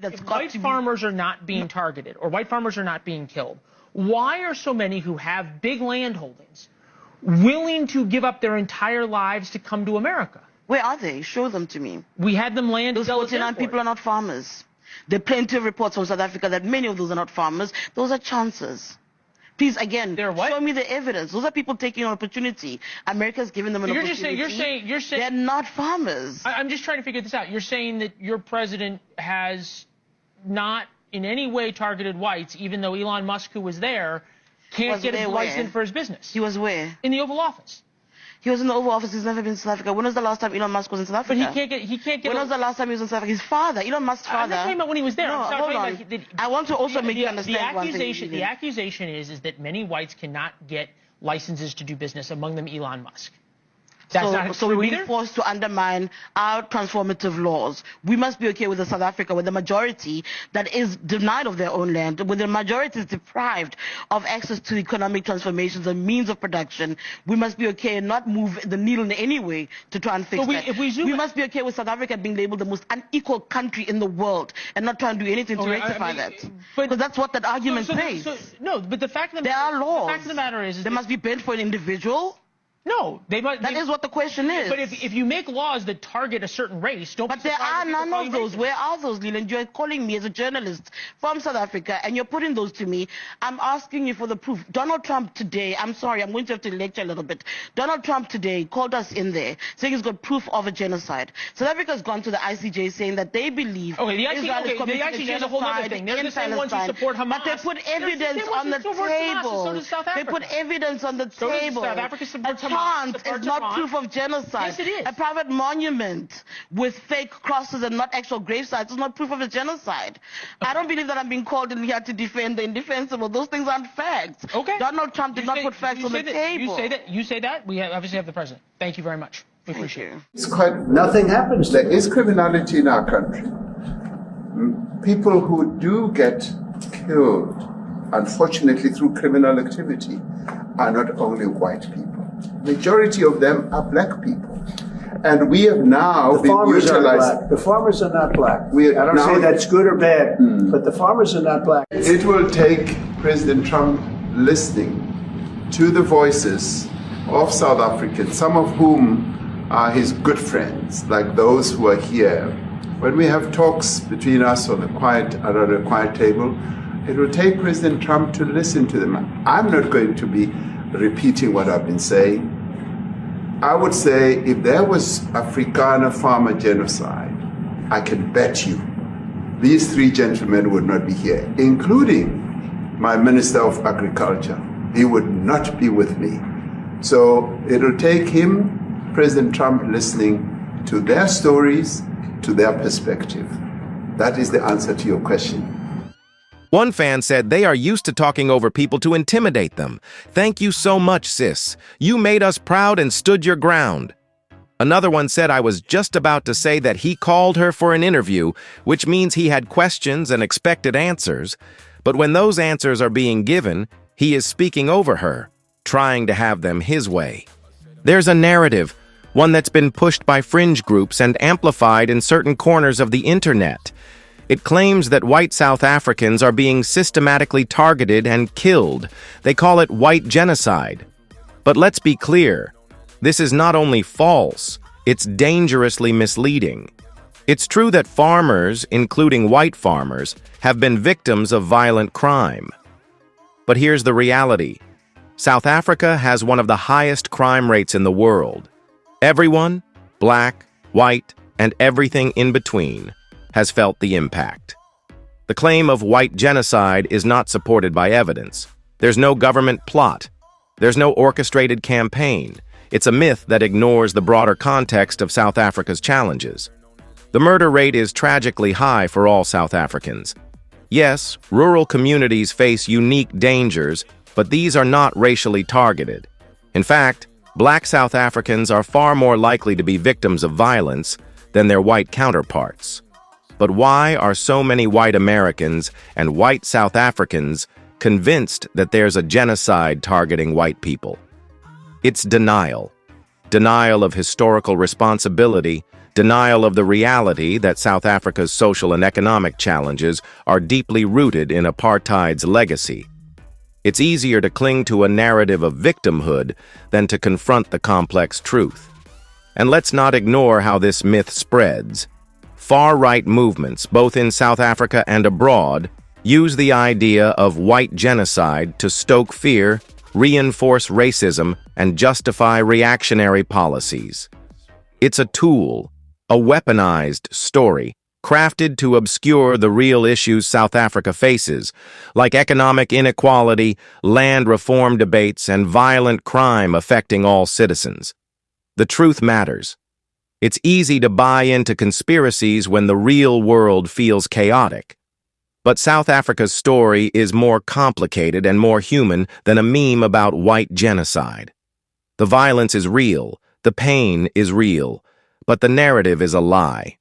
that's if got white to farmers are not being targeted or white farmers are not being killed, why are so many who have big land holdings willing to give up their entire lives to come to America? Where are they? Show them to me. We had them land. Those 49 people are not farmers. There are plenty of reports from South Africa that many of those are not farmers. Those are chances. Please, again, show me the evidence. Those are people taking an opportunity. America's giving them an opportunity. You're saying they're not farmers. I'm just trying to figure this out. You're saying that your president has not in any way targeted whites, even though Elon Musk, who was there, can't get a license for his business. He was where? In the Oval Office. He was in the Oval Office. He's never been to South Africa. When was the last time Elon Musk was in South Africa? But he can't get. When was the last time he was in South Africa? His father, Elon Musk's father. I'm not talking about when he was there. No, hold on. I want to also make you understand one thing. The accusation is that many whites cannot get licenses to do business, among them Elon Musk. So we're being forced to undermine our transformative laws. We must be okay with the South Africa, with the majority that is denied of their own land, with the majority is deprived of access to economic transformations and means of production. We must be okay and not move the needle in any way to try and fix that. We must be okay with South Africa being labeled the most unequal country in the world and not try and do anything to rectify that. Because that's what that argument says. No, but the fact of the there are laws. The fact of the matter is there must be bent for an individual. No, that is what the question is. But if you make laws that target a certain race, don't. But there are none of those. Where are those, Leland? You're calling me as a journalist from South Africa, and you're putting those to me. I'm asking you for the proof. Donald Trump today, I'm sorry, I'm going to have to lecture a little bit. Donald Trump today called us in there, saying he's got proof of a genocide. South Africa's gone to the ICJ saying that they believe Israel is committing a genocide a whole other thing. They're the same ones who support Hamas. But they put evidence on the table. They put evidence on the table. South Africa supports Hamas. Is not proof of genocide. Yes, it is. A private monument with fake crosses and not actual grave sites is not proof of a genocide. I don't believe that I'm being called in here to defend the indefensible. Those things aren't facts. Okay. Donald Trump did not put facts on the table. You say that. We obviously have the president. Thank you very much. We appreciate it. It's quite nothing happens. There is criminality in our country. People who do get killed, unfortunately, through criminal activity, are not only white people. Majority of them are black people. And we have now been utilized. The farmers are not black. I don't say that's good or bad, but the farmers are not black. It will take President Trump listening to the voices of South Africans, some of whom are his good friends, like those who are here. When we have talks between us on around a quiet table, it will take President Trump to listen to them. I'm not going to be repeating what I've been saying. I would say if there was Afrikaner farmer genocide, I can bet you these three gentlemen would not be here, including my Minister of Agriculture. He would not be with me. So it'll take him, President Trump, listening to their stories, to their perspective. That is the answer to your question. One fan said they are used to talking over people to intimidate them. Thank you so much, sis. You made us proud and stood your ground. Another one said I was just about to say that he called her for an interview, which means he had questions and expected answers. But when those answers are being given, he is speaking over her, trying to have them his way. There's a narrative, one that's been pushed by fringe groups and amplified in certain corners of the internet. It claims that white South Africans are being systematically targeted and killed. They call it white genocide. But let's be clear, this is not only false, it's dangerously misleading. It's true that farmers, including white farmers, have been victims of violent crime. But here's the reality. South Africa has one of the highest crime rates in the world. Everyone, black, white, and everything in between, has felt the impact. The claim of white genocide is not supported by evidence. There's no government plot. There's no orchestrated campaign. It's a myth that ignores the broader context of South Africa's challenges. The murder rate is tragically high for all South Africans. Yes, rural communities face unique dangers, but these are not racially targeted. In fact, black South Africans are far more likely to be victims of violence than their white counterparts. But why are so many white Americans and white South Africans convinced that there's a genocide targeting white people? It's denial. Denial of historical responsibility, denial of the reality that South Africa's social and economic challenges are deeply rooted in apartheid's legacy. It's easier to cling to a narrative of victimhood than to confront the complex truth. And let's not ignore how this myth spreads. Far-right movements, both in South Africa and abroad, use the idea of white genocide to stoke fear, reinforce racism, and justify reactionary policies. It's a tool, a weaponized story, crafted to obscure the real issues South Africa faces, like economic inequality, land reform debates, and violent crime affecting all citizens. The truth matters. It's easy to buy into conspiracies when the real world feels chaotic. But South Africa's story is more complicated and more human than a meme about white genocide. The violence is real, the pain is real, but the narrative is a lie.